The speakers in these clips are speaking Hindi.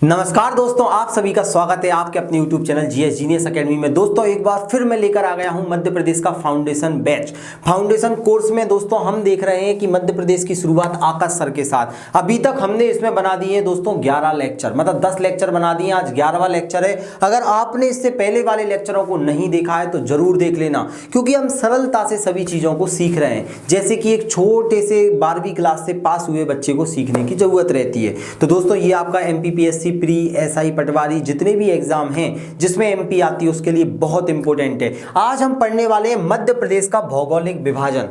नमस्कार दोस्तों, आप सभी का स्वागत है आपके अपने YouTube channel GS genius academy में। दोस्तों एक बार फिर मैं लेकर आ गया हूं मध्य प्रदेश का फाउंडेशन बैच। फाउंडेशन कोर्स में दोस्तों हम देख रहे हैं कि मध्य प्रदेश की शुरुआत आकाश सर के साथ। अभी तक हमने इसमें बना दिए दोस्तों 11 लेक्चर, मतलब 10 लेक्चर बना दिए, आज 11वां लेक्चर है। अगर आपने इससे पहले वाले लेक्चरों को नहीं देखा है तो जरूर देख लेना, क्योंकि हम सरलता से सभी चीज़ों को सीख रहे हैं, जैसे कि एक छोटे से 12वीं क्लास से पास हुए बच्चे को सीखने की जरूरत रहती है। तो दोस्तों ये आपका MPPSC प्री, SI, पटवारी, जितने भी एग्जाम हैं जिसमें MP आती है उसके लिए बहुत इंपॉर्टेंट है। आज हम पढ़ने वाले हैं मध्य प्रदेश का भौगोलिक विभाजन।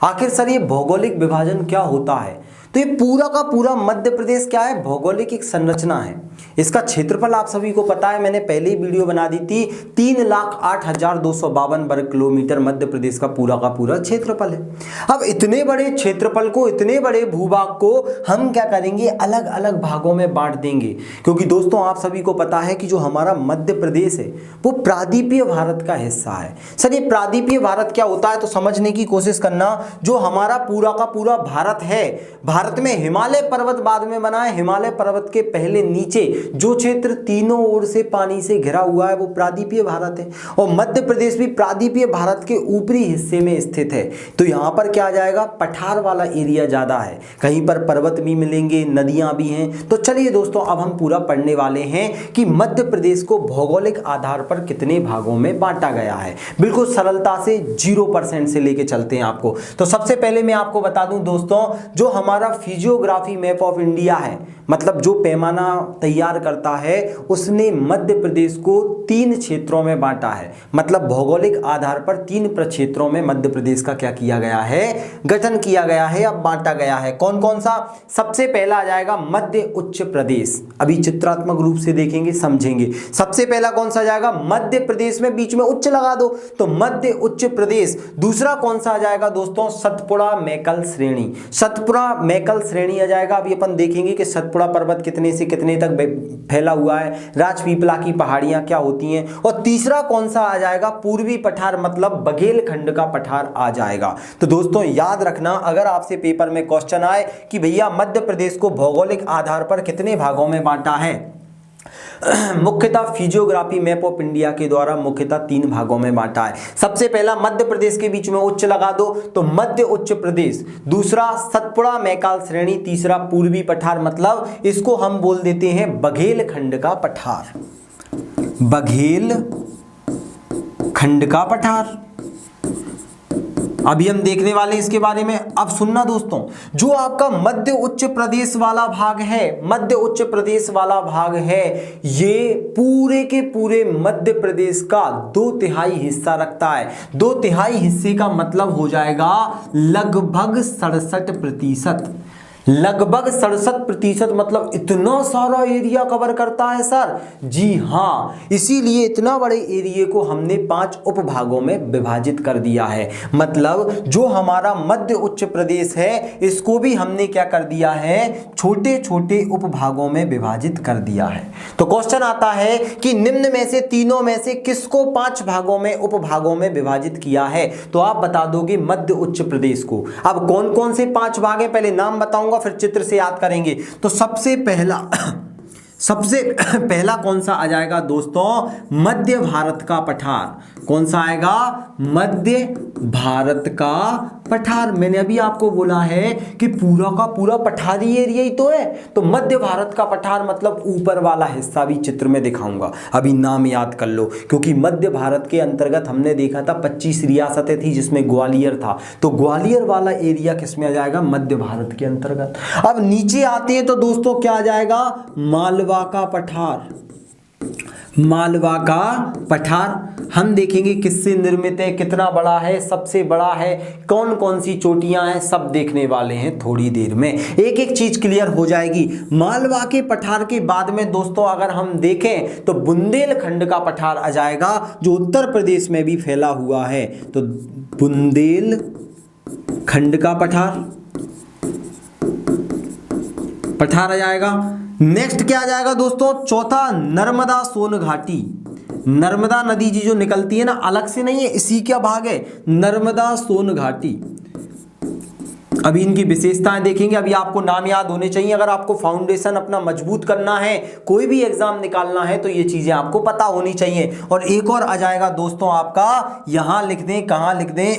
आखिर सर ये भौगोलिक विभाजन क्या होता है? तो ये पूरा का पूरा मध्य प्रदेश क्या है? भौगोलिक एक संरचना है। इसका क्षेत्रफल आप सभी को पता है, मैंने पहले ही वीडियो बना दी थी। 3,08,252 वर्ग किलोमीटर मध्य प्रदेश का पूरा क्षेत्रफल है। अब इतने बड़े क्षेत्रफल को, इतने बड़े भूभाग को हम क्या करेंगे, अलग अलग भागों में बांट देंगे। क्योंकि दोस्तों आप सभी को पता है कि जो हमारा मध्य प्रदेश है वो प्रादीपीय भारत का हिस्सा है। सर ये प्रादीपीय भारत क्या होता है तो समझने की कोशिश करना। जो हमारा पूरा का पूरा भारत है, भारत में हिमालय पर्वत बाद में बना है। हिमालय पर्वत के पहले नीचे जो क्षेत्र तीनों ओर से पानी से घिरा हुआ है वो प्रादीपीय भारत है, और मध्य प्रदेश भी प्रादीपीय भारत के ऊपरी हिस्से में स्थित है। तो यहाँ पर क्या आ जाएगा, पठार वाला एरिया ज्यादा है, कहीं पर पर्वत भी मिलेंगे, नदियां भी हैं। तो चलिए दोस्तों अब हम पूरा पढ़ने वाले हैं कि मध्य प्रदेश को भौगोलिक आधार पर कितने भागों में बांटा गया है। बिल्कुल सरलता से 0% से लेके चलते हैं आपको। तो सबसे पहले मैं आपको बता दूं दोस्तों, जो हमारा फिजियोग्राफी मैप ऑफ इंडिया है, मतलब जो पैमाना तैयार करता है, उसने मध्य प्रदेश को 3 क्षेत्रों में बांटा है। मतलब भौगोलिक आधार पर 3 प्रक्षेत्रों में मध्य प्रदेश का क्या किया गया है, गठन किया गया है, अब बांटा गया है। कौन कौन सा? सबसे पहला आ जाएगा मध्य उच्च प्रदेश। अभी चित्रात्मक रूप से देखेंगे, समझेंगे। सबसे पहला कौन सा आ जाएगा? मध्य प्रदेश में बीच में उच्च लगा दो तो मध्य उच्च प्रदेश। दूसरा कौन सा आ जाएगा दोस्तों? सतपुड़ा मैकल श्रेणी। सतपुड़ा मैकल श्रेणी आ जाएगा। अभी अपन देखेंगे कि सतपुड़ा पर्वत कितने से कितने तक फैला हुआ है, राजपीपला की पहाड़ियां क्या होती हैं। और तीसरा कौन सा आ जाएगा? पूर्वी पठार, मतलब बघेलखंड का पठार आ जाएगा। तो दोस्तों याद रखना, अगर आपसे पेपर में क्वेश्चन आए कि भैया मध्य प्रदेश को भौगोलिक आधार पर कितने भागों में बांटा है, मुख्यतः फिजियोग्राफी मैप ऑफ इंडिया के द्वारा मुख्यतः 3 भागों में बांटा है। सबसे पहला मध्य प्रदेश के बीच में उच्च लगा दो तो मध्य उच्च प्रदेश, दूसरा सतपुड़ा मैकाल श्रेणी, तीसरा पूर्वी पठार, मतलब इसको हम बोल देते हैं बघेलखंड का पठार। बघेलखंड का पठार अभी हम देखने वाले इसके बारे में। अब सुनना दोस्तों, जो आपका मध्य उच्च प्रदेश वाला भाग है, मध्य उच्च प्रदेश वाला भाग है, ये पूरे के पूरे मध्य प्रदेश का 2/3 हिस्सा रखता है। 2/3 हिस्से का मतलब हो जाएगा लगभग 67%। लगभग 67%, मतलब इतना सारा एरिया कवर करता है सर। जी हाँ, इसीलिए इतना बड़े एरिया को हमने 5 उपभागों में विभाजित कर दिया है। मतलब जो हमारा मध्य उच्च प्रदेश है इसको भी हमने क्या कर दिया है, छोटे छोटे उपभागों में विभाजित कर दिया है। तो क्वेश्चन आता है कि निम्न में से तीनों में से किसको 5 भागों में, उपभागों में विभाजित किया है? तो आप बता दोगे मध्य उच्च प्रदेश को। अब कौन कौन से 5 भाग हैं, पहले नाम बताऊंगा फिर चित्र से याद करेंगे। तो सबसे पहला कौन सा आ जाएगा दोस्तों? मध्य भारत का पठार। कौन सा आएगा? मध्य भारत का पठार। मैंने अभी आपको बोला है कि पूरा का पूरा पठारी एरिया ही तो है। तो मध्य भारत का पठार मतलब ऊपर वाला हिस्सा, भी चित्र में दिखाऊंगा, अभी नाम याद कर लो। क्योंकि मध्य भारत के अंतर्गत हमने देखा था 25 रियासतें थी जिसमें ग्वालियर था। तो ग्वालियर वाला एरिया किसमें आ जाएगा? मध्य भारत के अंतर्गत। अब नीचे आते हैं तो दोस्तों क्या आ जाएगा? मालवा का पठार। मालवा का पठार हम देखेंगे किससे निर्मित है, कितना बड़ा है, सबसे बड़ा है, कौन कौन सी चोटियां हैं, सब देखने वाले हैं थोड़ी देर में। एक एक चीज क्लियर हो जाएगी। मालवा के पठार के बाद में दोस्तों अगर हम देखें तो बुंदेलखंड का पठार आ जाएगा, जो उत्तर प्रदेश में भी फैला हुआ है। तो बुंदेलखंड का पठार आ जाएगा। नेक्स्ट क्या आ जाएगा दोस्तों? चौथा नर्मदा सोन घाटी। नर्मदा नदी जी जो निकलती है ना, अलग से नहीं है, इसी का भाग है नर्मदा सोन घाटी। अभी इनकी विशेषताएं देखेंगे। अभी आपको नाम याद होने चाहिए। अगर आपको फाउंडेशन अपना मजबूत करना है, कोई भी एग्जाम निकालना है, तो ये चीजें आपको पता होनी चाहिए। और एक और आ जाएगा दोस्तों आपका, यहां लिख दें, कहां लिख दें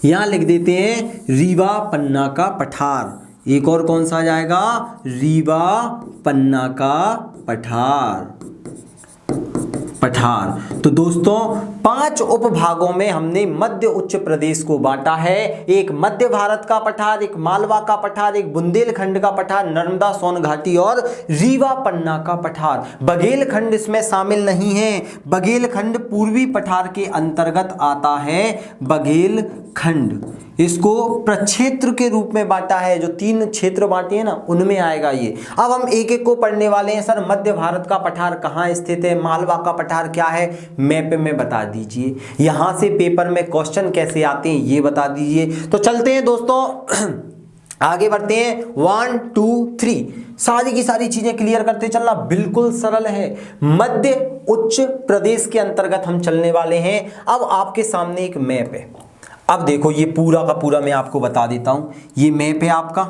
यहां लिख देते हैं रीवा पन्ना का पठार। एक और कौन सा आ जाएगा, रीवा पन्ना का पठार। तो दोस्तों 5 उपभागों में हमने मध्य उच्च प्रदेश को बांटा है। एक मध्य भारत का पठार, एक मालवा का पठार, एक बुंदेलखंड का पठार, नर्मदा सोन घाटी और रीवा पन्ना का पठार। बघेलखंड इसमें शामिल नहीं है। बघेलखंड पूर्वी पठार के अंतर्गत आता है। बघेलखंड इसको प्रक्षेत्र के रूप में बांटा है। जो 3 क्षेत्र बांटे हैं ना, उनमें आएगा ये। अब हम एक एक को पढ़ने वाले हैं। सर मध्य भारत का पठार कहाँ स्थित है, मालवा का पठार क्या है, मैप में बता दीजिए। यहां से पेपर में क्वेश्चन कैसे आते हैं ये बता दीजिए। तो चलते हैं दोस्तों आगे बढ़ते हैं। 1 2 3 सारी की सारी चीजें क्लियर करते चलना, बिल्कुल सरल है। मध्य उच्च प्रदेश के अंतर्गत हम चलने वाले हैं। अब आपके सामने एक मैप है। अब देखो ये पूरा का पूरा मैं आपको बता देता हूं। ये मैप है आपका।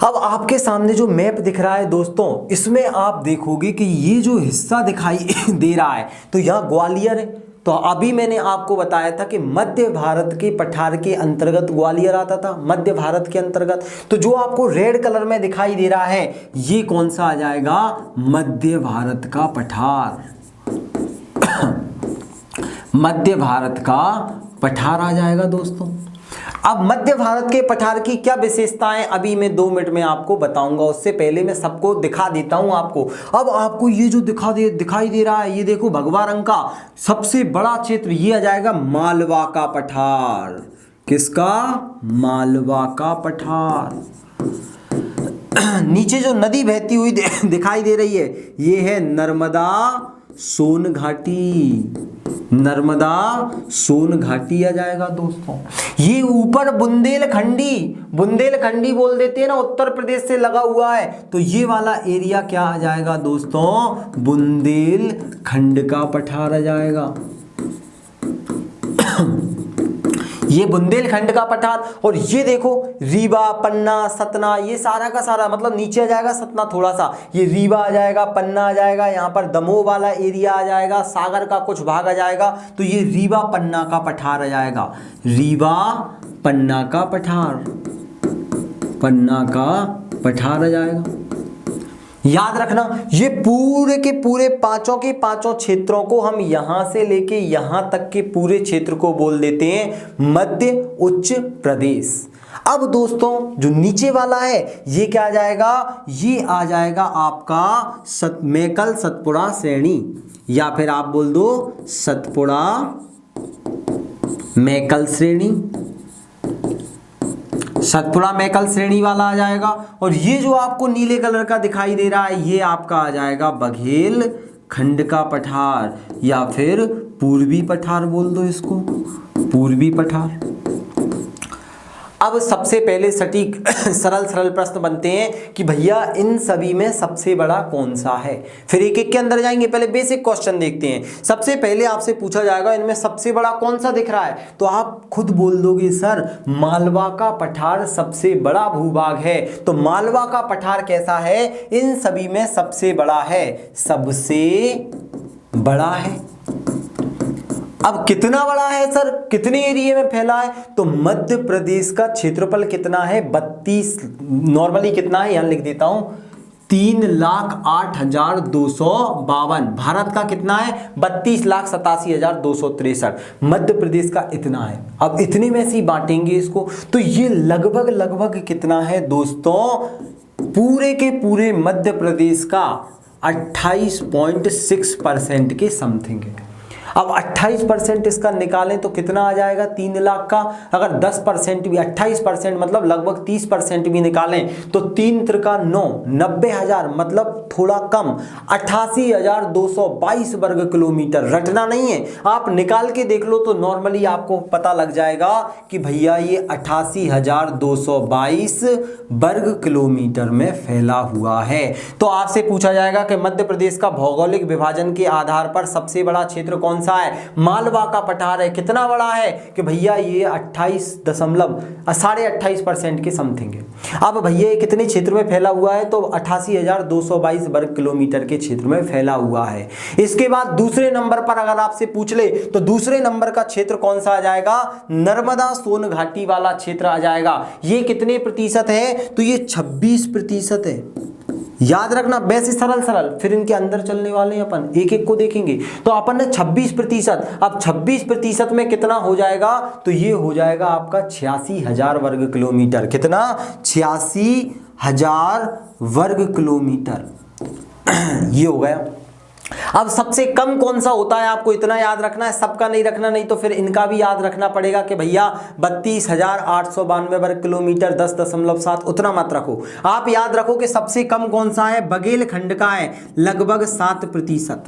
अब आपके सामने जो मैप दिख रहा है दोस्तों, इसमें आप देखोगे कि ये जो हिस्सा दिखाई दे रहा है, तो यहां ग्वालियर है। तो अभी मैंने आपको बताया था कि मध्य भारत के पठार के अंतर्गत ग्वालियर आता था, मध्य भारत के अंतर्गत। तो जो आपको रेड कलर में दिखाई दे रहा है, ये कौन सा आ जाएगा, मध्य भारत का पठार। मध्य भारत का पठार आ जाएगा दोस्तों। अब मध्य भारत के पठार की क्या विशेषताएं अभी मैं 2 मिनट में आपको बताऊंगा। उससे पहले मैं सबको दिखा देता हूं आपको। अब आपको ये जो दिखाई दे रहा है, ये देखो भगवा रंग का सबसे बड़ा क्षेत्र, ये आ जाएगा मालवा का पठार। किसका, मालवा का पठार। नीचे जो नदी बहती हुई दिखाई दे रही है, ये है नर्मदा सोन घाटी। नर्मदा सोन घाटी आ जाएगा दोस्तों। ये ऊपर बुंदेलखंडी बोल देते हैं ना, उत्तर प्रदेश से लगा हुआ है। तो ये वाला एरिया क्या आ जाएगा दोस्तों, बुंदेलखंड का पठार आ जाएगा। ये बुंदेलखंड का पठार। और ये देखो रीवा पन्ना सतना, ये सारा का सारा मतलब नीचे आ जाएगा सतना थोड़ा सा, ये रीवा आ जाएगा, पन्ना आ जाएगा, यहाँ पर दमोह वाला एरिया आ जाएगा, सागर का कुछ भाग आ जाएगा। तो ये रीवा पन्ना का पठार आ जाएगा। रीवा पन्ना का पठार, पन्ना का पठार आ जाएगा। याद रखना, ये पूरे के पूरे पांचों के पांचों क्षेत्रों को हम यहां से लेके यहां तक के पूरे क्षेत्र को बोल देते हैं मध्य उच्च प्रदेश। अब दोस्तों जो नीचे वाला है, ये क्या आ जाएगा, ये आ जाएगा आपका मेकल सतपुड़ा श्रेणी, या फिर आप बोल दो सतपुड़ा मेकल श्रेणी। सतपुड़ा मेकल श्रेणी वाला आ जाएगा। और ये जो आपको नीले कलर का दिखाई दे रहा है, ये आपका आ जाएगा बघेलखंड का पठार, या फिर पूर्वी पठार बोल दो इसको, पूर्वी पठार। अब सबसे पहले सटीक सरल प्रश्न बनते हैं कि भैया इन सभी में सबसे बड़ा कौन सा है। फिर एक एक के अंदर जाएंगे, पहले बेसिक क्वेश्चन देखते हैं। सबसे पहले आपसे पूछा जाएगा इनमें सबसे बड़ा कौन सा दिख रहा है, तो आप खुद बोल दोगे सर मालवा का पठार सबसे बड़ा भूभाग है। तो मालवा का पठार कैसा है, इन सभी में सबसे बड़ा है, सबसे बड़ा है। अब कितना बड़ा है सर, कितने एरिया में फैला है, तो मध्य प्रदेश का क्षेत्रफल कितना है, 32, नॉर्मली कितना है यहां लिख देता हूं 3,08,252। भारत का कितना है, 32,87,263। मध्य प्रदेश का इतना है। अब इतने में से बांटेंगे इसको, तो ये लगभग कितना है दोस्तों, पूरे के पूरे मध्य प्रदेश का 28.6% के समथिंग है। अब 28% इसका निकालें तो कितना आ जाएगा, 3 लाख का। अगर 10% भी, 28% मतलब लगभग 30% भी निकालें तो 3 त्रिका 9, 90,000 मतलब थोड़ा कम, 88,222 वर्ग किलोमीटर। रटना नहीं है, आप निकाल के देख लो तो नॉर्मली आपको पता लग जाएगा कि भैया ये 88,222 वर्ग किलोमीटर में फैला हुआ है। तो आपसे पूछा जाएगा कि मध्य प्रदेश का भौगोलिक विभाजन के आधार पर सबसे बड़ा क्षेत्र कौन सा है, मालवा का पठार है, कितना बड़ा है कि भैया ये 28.28% के समथिंग है। अब भैया ये कितने क्षेत्र में फैला हुआ है, तो 88,222 वर्ग किलोमीटर के क्षेत्र में फैला हुआ है। इसके बाद दूसरे नंबर पर अगर आपसे पूछ ले तो दूसरे नंबर का क्षेत्र कौन सा आ जाएगा, नर्मदा सोन घाटी वाला क्षेत्र आ जाएगा। ये कितने प्रतिशत है, तो ये 26% है। याद रखना, वैसे सरल सरल, फिर इनके अंदर चलने वाले हैं अपन, एक एक को देखेंगे। तो अपन ने 26%, अब 26% में कितना हो जाएगा, तो ये हो जाएगा आपका 86,000 वर्ग किलोमीटर। कितना, 86,000 वर्ग किलोमीटर ये हो गया। अब सबसे कम कौन सा होता है, आपको इतना याद रखना है, सबका नहीं रखना, नहीं तो फिर इनका भी याद रखना पड़ेगा कि भैया 32,892 वर्ग किलोमीटर 10.7, उतना मत रखो। आप याद रखो कि सबसे कम कौन सा है, बघेलखंड का है, लगभग 7%।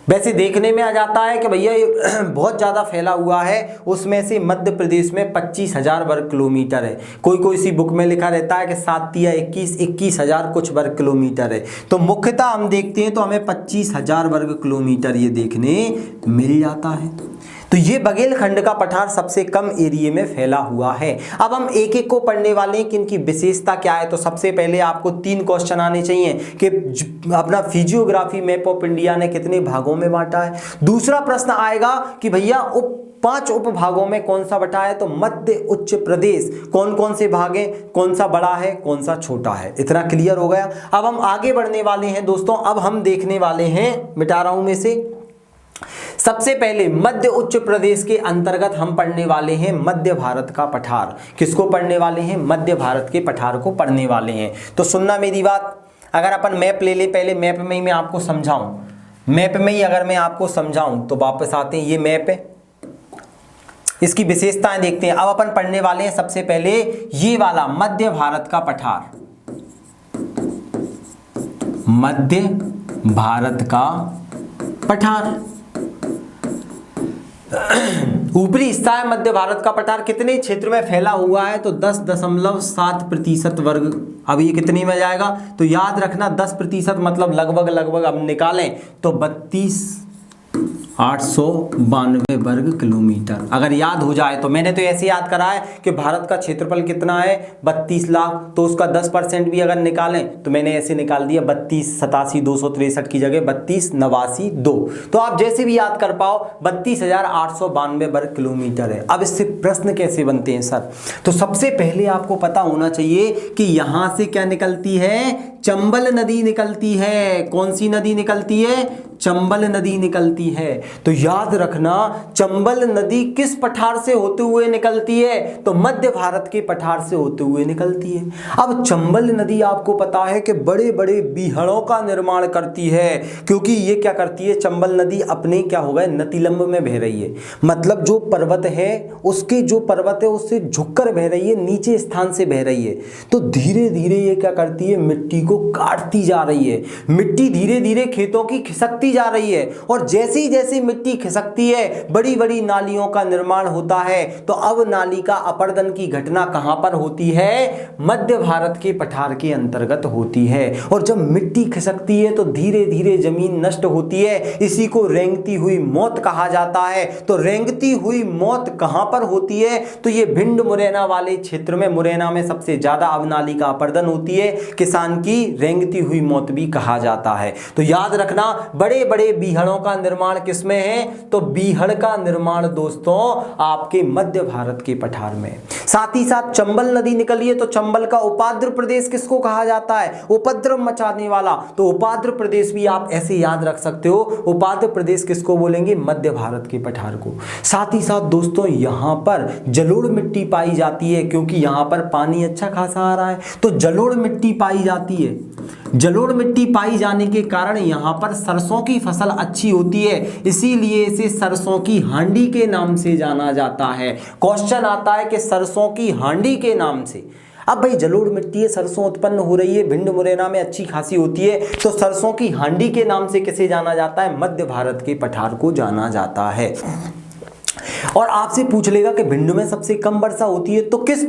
वैसे देखने में आ जाता है कि भैया ये बहुत ज़्यादा फैला हुआ है, उसमें से मध्य प्रदेश में 25,000 वर्ग किलोमीटर है। कोई कोई सी बुक में लिखा रहता है कि 7 या 21,000 कुछ वर्ग किलोमीटर है। तो मुख्यतः हम देखते हैं तो हमें 25,000 वर्ग किलोमीटर ये देखने मिल जाता है। तो ये बघेलखंड का पठार सबसे कम एरिया में फैला हुआ है। अब हम एक एक को पढ़ने वाले हैं कि इनकी विशेषता क्या है। तो सबसे पहले आपको 3 क्वेश्चन आने चाहिए कि अपना फिजियोग्राफी मैप ऑफ इंडिया ने कितने भागों में बांटा है। दूसरा प्रश्न आएगा कि भैया 5 उपभागों में कौन सा बटा है, तो मध्य उच्च प्रदेश कौन कौन से भाग हैं, कौन सा बड़ा है कौन सा छोटा है। इतना क्लियर हो गया। अब हम आगे बढ़ने वाले हैं दोस्तों। अब हम देखने वाले हैं, मिटा रहा हूं में से, सबसे पहले मध्य उच्च प्रदेश के अंतर्गत हम पढ़ने वाले हैं मध्य भारत का पठार। किसको पढ़ने वाले हैं, मध्य भारत के पठार को पढ़ने वाले हैं। तो सुनना मेरी बात, अगर अपन मैप ले ले, पहले मैप में ही मैं आपको समझाऊं, मैप में ही अगर मैं आपको समझाऊं तो वापस आते हैं, ये मैप है, इसकी विशेषताएं देखते हैं। अब अपन पढ़ने वाले हैं सबसे पहले ये वाला मध्य भारत का पठार, मध्य भारत का पठार। ऊपरी हिस्सा है मध्य भारत का पठार, कितने क्षेत्र में फैला हुआ है, तो 10.7% वर्ग। अब ये कितने में जाएगा, तो याद रखना 10% मतलब लगभग लगभग अब निकालें तो 32,892 वर्ग किलोमीटर। अगर याद हो जाए तो, मैंने तो ऐसे याद करा है कि भारत का क्षेत्रफल कितना है 32 लाख, तो उसका 10% भी अगर निकालें तो मैंने ऐसे निकाल दिया 32,87,263 की जगह 32,89,2। तो आप जैसे भी याद कर पाओ 32,892 वर्ग किलोमीटर है। अब इससे प्रश्न कैसे बनते हैं सर, तो सबसे पहले आपको पता होना चाहिए कि यहां से क्या निकलती है, चंबल नदी निकलती है। कौन सी नदी निकलती है, चंबल नदी निकलती है। तो याद रखना चंबल नदी किस पठार से होते हुए निकलती है, तो मध्य भारत के पठार से होते हुए निकलती है। अब चंबल नदी आपको पता है कि बड़े बड़े बीहड़ों का निर्माण करती है, क्योंकि ये क्या करती है, चंबल नदी अपने क्या हो गए नतिलंब में बह रही है, मतलब जो पर्वत है उसके जो पर्वत है उससे झुककर बह रही है, नीचे स्थान से बह रही है। तो धीरे धीरे ये क्या करती है, मिट्टी को काटती जा रही है, मिट्टी धीरे धीरे खेतों की खिसकती जा रही है, और जैसे ही जैसे मिट्टी खिसकती है बड़ी बड़ी नालियों का निर्माण होता है। तो अब नाली का अपरदन की घटना कहां पर होती है, मध्य भारत के पठार के अंतर्गत होती है। और जब मिट्टी खिसकती है तो धीरे धीरे जमीन नष्ट होती है, इसी को रेंगती हुई मौत कहा जाता है। तो रेंगती हुई मौत कहां पर होती है, तो ये भिंड मुरैना वाले क्षेत्र में, मुरैना में सबसे ज्यादा अब नाली का अपरदन होती है, किसान की रेंगती हुई मौत भी कहा जाता है। तो याद रखना बड़े बड़े बीहड़ों का निर्माण किसमें है, तो बीहड़ का निर्माण दोस्तों आपके मध्य भारत के पठार में। साथ ही साथ चंबल नदी निकली है, तो चंबल का उपाद्र प्रदेश किसको कहा जाता है, उपद्रव मचाने वाला। तो उपाद्र प्रदेश भी आप ऐसे याद रख सकते हो, उपाद्र प्रदेश किसको बोलेंगे, मध्य भारत के पठार को। साथ ही साथ दोस्तों यहां पर जलोढ़ मिट्टी पाई जाती है, क्योंकि यहां पर पानी अच्छा खासा आ रहा है, तो जलोढ़ मिट्टी पाई जाती है। जलोढ़ मिट्टी पाई जाने के कारण यहां पर सरसों की फसल अच्छी होती है, इसीलिए इसे सरसों की हांडी के नाम से जाना जाता है। क्वेश्चन आता है कि सरसों की हांडी के नाम से। अब भाई जलोढ़ मिट्टी है, सरसों उत्पन्न हो रही है, भिंड मुरैना में अच्छी खासी होती है, तो सरसों की हांडी के नाम से किसे जाना जाता है, मध्य भारत के पठार को जाना जाता है। और आपसे पूछ लेगा कि भिंड में सबसे कम वर्षा होती है, तो किस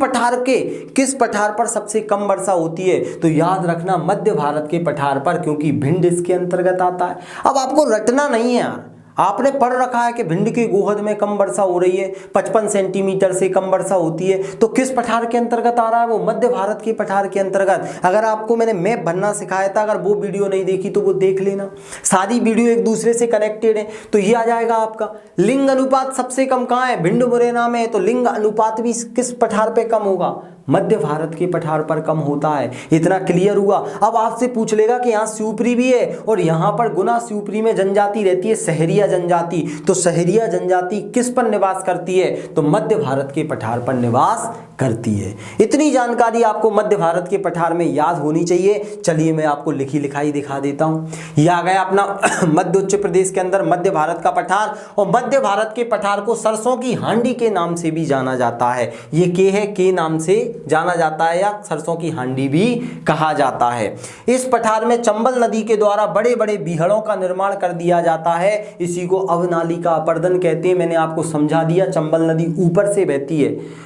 पठार पर सबसे कम वर्षा होती है, तो याद रखना मध्य भारत के पठार पर, क्योंकि भिंड इसके अंतर्गत आता है। अब आपको रटना नहीं है यार, आपने पढ़ रखा है कि भिंड के गोहद में कम वर्षा हो रही है, 55 सेंटीमीटर से कम वर्षा होती है, तो किस पठार के अंतर्गत आ रहा है? वो मध्य भारत के पठार के अंतर्गत। अगर आपको मैंने मैप बनना सिखाया था, अगर वो वीडियो नहीं देखी तो वो देख लेना, सारी वीडियो एक दूसरे से कनेक्टेड है। तो ये आ जाएगा आपका। लिंग अनुपात सबसे कम कहाँ है? भिंड मुरैना में। तो लिंग अनुपात भी किस पठार पे कम होगा? मध्य भारत के पठार पर कम होता है। इतना क्लियर हुआ। अब आपसे पूछ लेगा कि यहाँ शिवपुरी भी है और यहाँ पर गुना शिवपुरी में जनजाति रहती है, सहरिया जनजाति। तो सहरिया जनजाति किस पर निवास करती है? तो मध्य भारत के पठार पर निवास करती है। इतनी जानकारी आपको मध्य भारत के पठार में याद होनी चाहिए। चलिए मैं आपको लिखी लिखाई दिखा देता हूँ। यह आ गया अपना मध्य उच्च प्रदेश के अंदर मध्य भारत का पठार। और मध्य भारत के पठार को सरसों की हांडी के नाम से भी जाना जाता है। ये के नाम से जाना जाता है या सरसों की हांडी भी कहा जाता है। इस पठार में चंबल नदी के द्वारा बड़े बड़े बीहड़ों का निर्माण कर दिया जाता है। इसी को अवनालिका अपर्दन कहते हैं। मैंने आपको समझा दिया। चंबल नदी ऊपर से बहती है,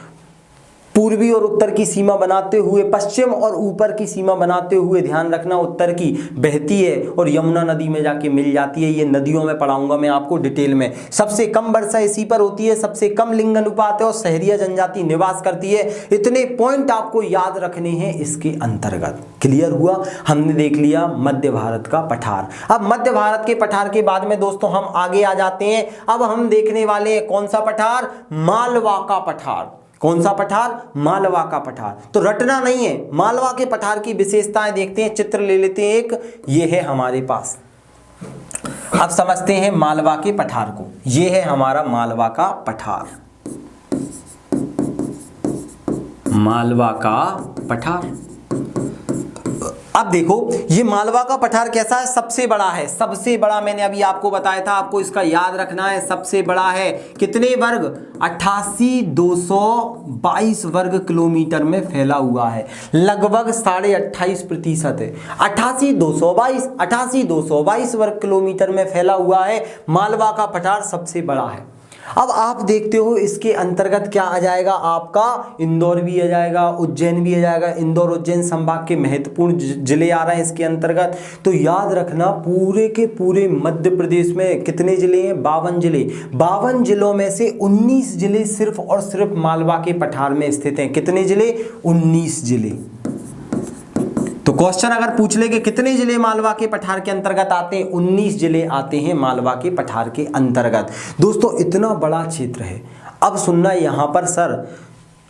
पूर्वी और उत्तर की सीमा बनाते हुए, पश्चिम और ऊपर की सीमा बनाते हुए, ध्यान रखना उत्तर की बहती है और यमुना नदी में जाके मिल जाती है। ये नदियों में पढ़ाऊंगा मैं आपको डिटेल में। सबसे कम वर्षा इसी पर होती है, सबसे कम लिंग अनुपात है और सहरिया जनजाति निवास करती है। इतने पॉइंट आपको याद रखने हैं इसके अंतर्गत। क्लियर हुआ? हमने देख लिया मध्य भारत का पठार। अब मध्य भारत के पठार के बाद में दोस्तों हम आगे आ जाते हैं। अब हम देखने वाले हैं कौन सा पठार? मालवा का पठार। कौन सा पठार? मालवा का पठार। तो रटना नहीं है। मालवा के पठार की विशेषताएं देखते हैं। चित्र ले लेते हैं एक, ये है हमारे पास। अब समझते हैं मालवा के पठार को। ये है हमारा मालवा का पठार। मालवा का पठार। अब देखो ये मालवा का पठार कैसा है? सबसे बड़ा है। सबसे बड़ा मैंने अभी आपको बताया था, आपको इसका याद रखना है। सबसे बड़ा है। कितने वर्ग? 88,222 वर्ग किलोमीटर में फैला हुआ है। लगभग 28.5% है। 88,222 वर्ग किलोमीटर में फैला हुआ है। मालवा का पठार सबसे बड़ा है। अब आप देखते हो इसके अंतर्गत क्या आ जाएगा आपका? इंदौर भी आ जाएगा, उज्जैन भी आ जाएगा। इंदौर उज्जैन संभाग के महत्वपूर्ण जिले आ रहे हैं इसके अंतर्गत। तो याद रखना पूरे के पूरे मध्य प्रदेश में कितने जिले हैं? 52 जिले। 52 जिलों में से 19 जिले सिर्फ और सिर्फ मालवा के पठार में स्थित हैं। कितने जिले? 19 जिले। तो क्वेश्चन अगर पूछ ले कि कितने जिले मालवा के पठार के अंतर्गत आते हैं? 19 जिले आते हैं मालवा के पठार के अंतर्गत। दोस्तों इतना बड़ा क्षेत्र है। अब सुनना, यहां पर सर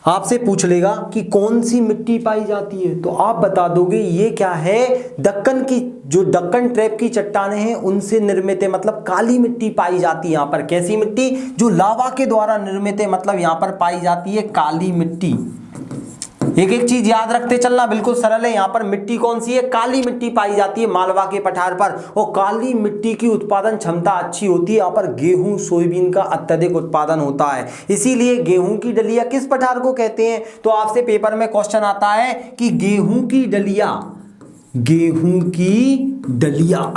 आपसे पूछ लेगा कि कौन सी मिट्टी पाई जाती है, तो आप बता दोगे ये क्या है? दक्कन की जो दक्कन ट्रैप की चट्टानें हैं उनसे निर्मित है, मतलब काली मिट्टी पाई जाती है यहाँ पर। कैसी मिट्टी? जो लावा के द्वारा निर्मित है, मतलब यहाँ पर पाई जाती है काली मिट्टी। एक एक चीज याद रखते चलना, बिल्कुल सरल है। यहाँ पर मिट्टी कौन सी है? काली मिट्टी पाई जाती है मालवा के पठार पर। और काली मिट्टी की उत्पादन क्षमता अच्छी होती है। यहाँ पर गेहूं सोयाबीन का अत्यधिक उत्पादन होता है। इसीलिए गेहूं की डलिया किस पठार को कहते हैं? तो आपसे पेपर में क्वेश्चन आता है कि गेहूं की डलिया, गेहूं की डलिया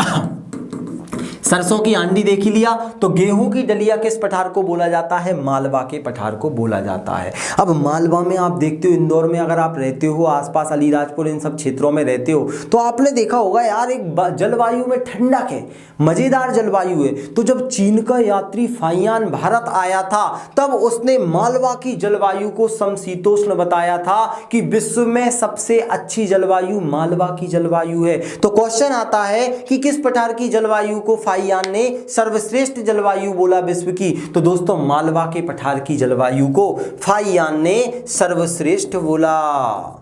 सरसों की हांडी देख ही लिया, तो गेहूं की डलिया किस पठार को बोला जाता है? मालवा के पठार को बोला जाता है। अब मालवा में आप देखते हो, इंदौर में अगर आप रहते हो, आसपास अलीराजपुर इन सब क्षेत्रों में रहते हो, तो आपने देखा होगा यार एक जलवायु में ठंडक है, मजेदार जलवायु है। तो जब चीन का यात्री फाइयान भारत आया था तब उसने मालवा की जलवायु को समशीतोष्ण बताया था कि विश्व में सबसे अच्छी जलवायु मालवा की जलवायु है। तो क्वेश्चन आता है कि किस पठार की जलवायु को फाइयान ने सर्वश्रेष्ठ जलवायु बोला विश्व की? तो दोस्तों मालवा के पठार की जलवायु को फाइयान ने सर्वश्रेष्ठ बोला।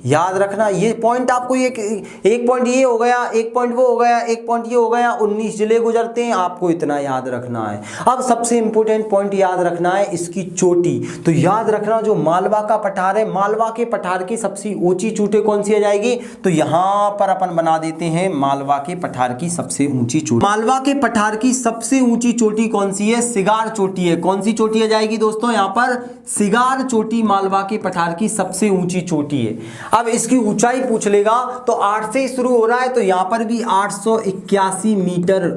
याद रखना ये पॉइंट आपको। एक पॉइंट ये हो गया, एक पॉइंट वो हो गया, एक पॉइंट ये हो गया। 19 जिले गुजरते हैं, आपको इतना याद रखना है। अब सबसे इंपॉर्टेंट पॉइंट याद रखना है इसकी चोटी। तो याद रखना जो मालवा का पठार है, मालवा के पठार की सबसे ऊंची चोटी कौन सी आ जाएगी? तो यहां पर अपन बना देते हैं मालवा के पठार की सबसे ऊंची चोटी। मालवा के पठार की सबसे ऊंची चोटी कौन सी है? सिगार चोटी है। कौन सी चोटी आ जाएगी दोस्तों? यहां पर सिगार चोटी मालवा के पठार की सबसे ऊंची चोटी है। अब इसकी ऊंचाई पूछ लेगा तो 8 से शुरू हो रहा है, तो यहां पर भी 881 मीटर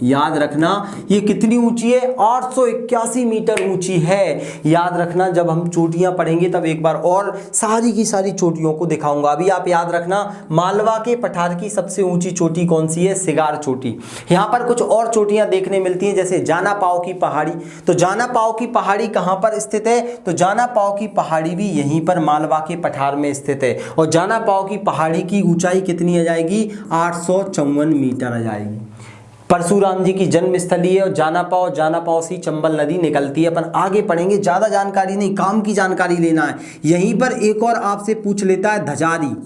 याद रखना ये कितनी ऊंची है, 881 मीटर ऊंची है। याद रखना जब हम चोटियां पढ़ेंगे तब एक बार और सारी की सारी चोटियों को दिखाऊंगा। अभी आप याद रखना मालवा के पठार की सबसे ऊंची चोटी कौन सी है, सिगार चोटी। यहां पर कुछ और चोटियां देखने मिलती हैं जैसे जाना पाव की पहाड़ी। तो जाना पाव की पहाड़ी कहां पर स्थित है, तो जाना पाव की पहाड़ी भी यहीं पर मालवा के पठार में स्थित है। और जाना पाव की पहाड़ी की ऊंचाई कितनी आ जाएगी, 854 मीटर आ जाएगी। परशुराम जी की जन्मस्थली है और जाना पाव से चंबल नदी निकलती है। अपन आगे पढ़ेंगे, ज्यादा जानकारी नहीं, काम की जानकारी लेना है। यहीं पर एक और आपसे पूछ लेता है धजारी।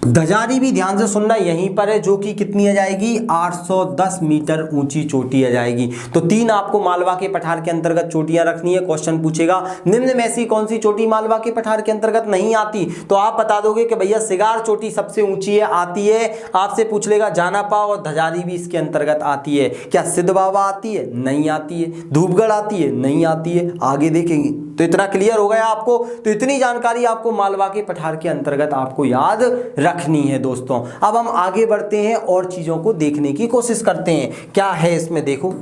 धजारी भी ध्यान से सुनना, यहीं पर है, जो कि कितनी आ जाएगी, 810 मीटर ऊंची चोटी आ जाएगी। तो 3 आपको मालवा के पठार के अंतर्गत चोटियां रखनी है। क्वेश्चन पूछेगा निम्न में से कौन सी चोटी मालवा के पठार के अंतर्गत नहीं आती, तो आप बता दोगे कि भैया सिगार चोटी सबसे ऊंची है, आती है। आपसे पूछ लेगा जाना पाव और धजारी भी इसके अंतर्गत आती है। क्या सिद्ध बाबा आती है, नहीं आती है। धूपगढ़ आती है, नहीं आती है। आगे देखेंगे। तो इतना क्लियर हो गया आपको। तो इतनी जानकारी आपको मालवा के पठार के अंतर्गत आपको याद रखनी है दोस्तों। अब हम आगे बढ़ते हैं और चीजों को देखने की कोशिश करते हैं क्या है इसमें। देखो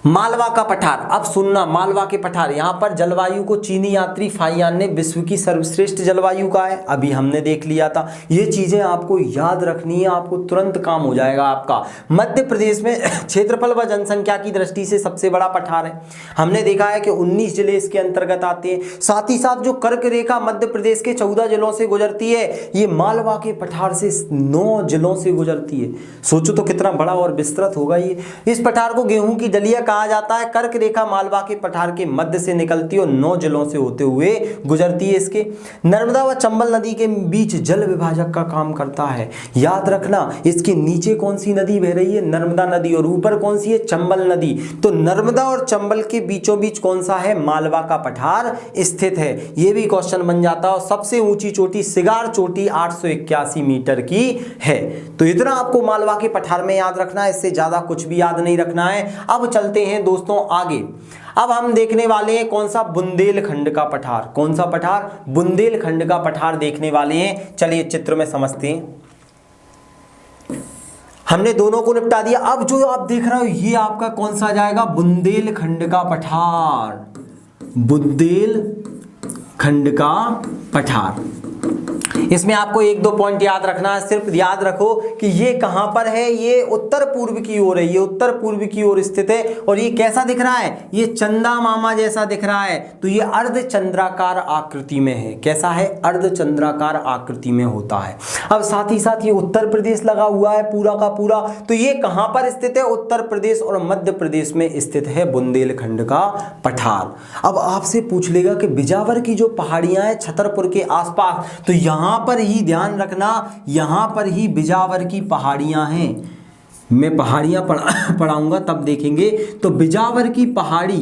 मालवा का पठार, अब सुनना, मालवा के पठार, यहां पर जलवायु को चीनी यात्री फाइयान ने विश्व की सर्वश्रेष्ठ जलवायु का है, अभी हमने देख लिया था। ये चीजें आपको याद रखनी है, आपको तुरंत काम हो जाएगा आपका। मध्य प्रदेश में क्षेत्रफल व जनसंख्या की दृष्टि से सबसे बड़ा पठार है। हमने देखा है कि 19 जिले इसके अंतर्गत आते हैं। साथ ही साथ जो कर्क रेखा मध्य प्रदेश के 14 जिलों से गुजरती है, ये मालवा के पठार से 9 जिलों से गुजरती है। सोचो तो कितना बड़ा और विस्तृत होगा ये। इस पठार को गेहूं की डलिया कहा जाता है। कर्क रेखा मालवा के पठार के मध्य से निकलती है और 9 जिलों से होते हुए गुजरती है। इसके नर्मदा व चंबल नदी के बीच जल विभाजक का काम करता है। याद रखना इसके नीचे कौन सी नदी बह रही है, नर्मदा नदी, और ऊपर कौन सी है, चंबल नदी। तो नर्मदा और चंबल के बीचों बीच कौन सा है, मालवा का पठार स्थित है। यह भी क्वेश्चन बन जाता है। और सबसे ऊंची चोटी सिगार चोटी 881 मीटर की है। तो इतना आपको मालवा के पठार में याद रखना है, इससे ज्यादा कुछ भी याद नहीं रखना है। अब चलते हैं दोस्तों आगे। अब हम देखने वाले हैं कौन सा, बुंदेलखंड का पठार। कौन सा पठार, बुंदेलखंड का पठार देखने वाले हैं। चलिए चित्र में समझते हैं। हमने दोनों को निपटा दिया। अब जो आप देख रहे हो ये आपका कौन सा जाएगा, बुंदेलखंड का पठार। बुंदेलखंड का पठार। इसमें आपको 1-2 पॉइंट याद रखना है। सिर्फ याद रखो कि ये कहां पर है, ये उत्तर पूर्व की ओर है, ये उत्तर पूर्व की ओर स्थित है। और ये कैसा दिख रहा है, ये चंदा मामा जैसा दिख रहा है। तो ये अर्धचंद्राकार आकृति में है। कैसा है, अर्धचंद्राकार आकृति में होता है। अब साथ ही साथ ये उत्तर प्रदेश लगा हुआ है पूरा का पूरा। तो ये कहां पर स्थित है, उत्तर प्रदेश और मध्य प्रदेश में स्थित है बुंदेलखंड का पठार। अब आपसे पूछ लेगा कि बिजावर की जो पहाड़ियां हैं छतरपुर के आसपास, तो यहां पर ही ध्यान रखना, यहां पर ही बिजावर की पहाड़ियां हैं। मैं पहाड़ियां पढ़ाऊंगा तब देखेंगे। तो बिजावर की पहाड़ी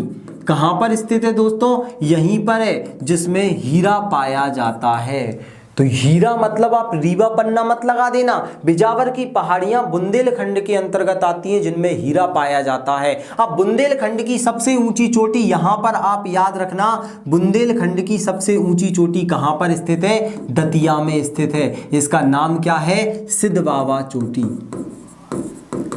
कहां पर स्थित है दोस्तों, यहीं पर है, जिसमें हीरा पाया जाता है। तो हीरा मतलब आप रीवा पन्ना मत लगा देना। बिजावर की पहाड़ियां बुंदेलखंड के अंतर्गत आती हैं जिनमें हीरा पाया जाता है। अब बुंदेलखंड की सबसे ऊंची चोटी यहां पर आप याद रखना, बुंदेलखंड की सबसे ऊंची चोटी कहां पर स्थित है, दतिया में स्थित है। इसका नाम क्या है, सिद्ध बाबा चोटी।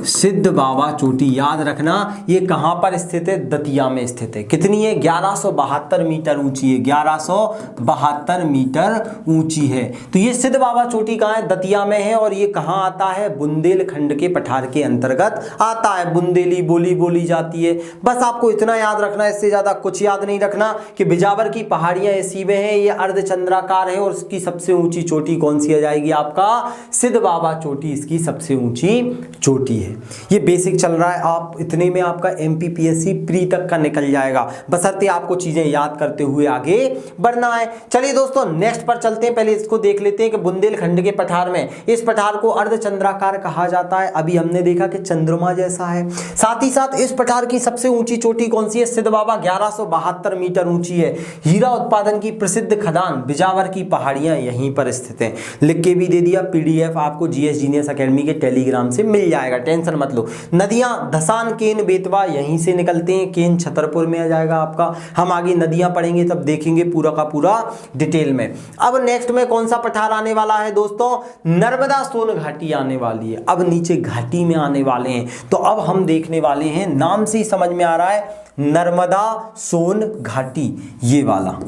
सिद्ध बाबा चोटी याद रखना, ये कहां पर स्थित है, दतिया में स्थित है। कितनी है, 1172 मीटर ऊंची है, 1172 मीटर ऊंची है। तो ये सिद्ध बाबा चोटी कहां है, दतिया में है। और ये कहां आता है, बुंदेलखंड के पठार के अंतर्गत आता है। बुंदेली बोली बोली जाती है। बस आपको इतना याद रखना, इससे ज्यादा कुछ याद नहीं रखना कि बिजावर की पहाड़ियां इसी में है, ये अर्धचंद्राकार है और उसकी सबसे ऊंची चोटी कौन सी आ जाएगी, आपका सिद्ध बाबा चोटी इसकी सबसे ऊंची चोटी है। ये बेसिक चल रहा है, आप इतने में आपका एमपीपीएससी प्री तक का निकल जाएगा, बशर्ते आपको चीजें याद करते हुए आगे बढ़ना है। चलिए दोस्तों नेक्स्ट पर चलते हैं। पहले इसको देख लेते हैं कि बुंदेलखंड के पठार में, इस पठार को अर्धचंद्राकार कहा जाता है। अभी हमने देखा कि चंद्रमा जैसा है। साथ ही साथ इस पठार की सबसे ऊंची चोटी कौन सी है, सिद्ध बाबा, 1172 मीटर ऊंची है। हीरा उत्पादन की प्रसिद्ध खदान बिजावर की पहाड़ियां यहीं पर स्थित हैं। लिख के भी दे दिया, पीडीएफ आपको जीएस जीनियस एकेडमी के टेलीग्राम से मिल जाएगा, टेंशन टेंशन मत लो। नदियां धसान, केन, बेतवा यहीं से निकलते हैं। केन छतरपुर में आ जाएगा आपका। हम आगे नदियां पढ़ेंगे तब देखेंगे पूरा का पूरा डिटेल में। अब नेक्स्ट में कौन सा पठार आने वाला है दोस्तों? नर्मदा सोन घाटी आने वाली है। अब नीचे घाटी में आने वाले हैं, तो अब हम देखने वाले हैं, नाम से ही समझ में आ रहा है, नर्मदा सोन घाटी, ये वाला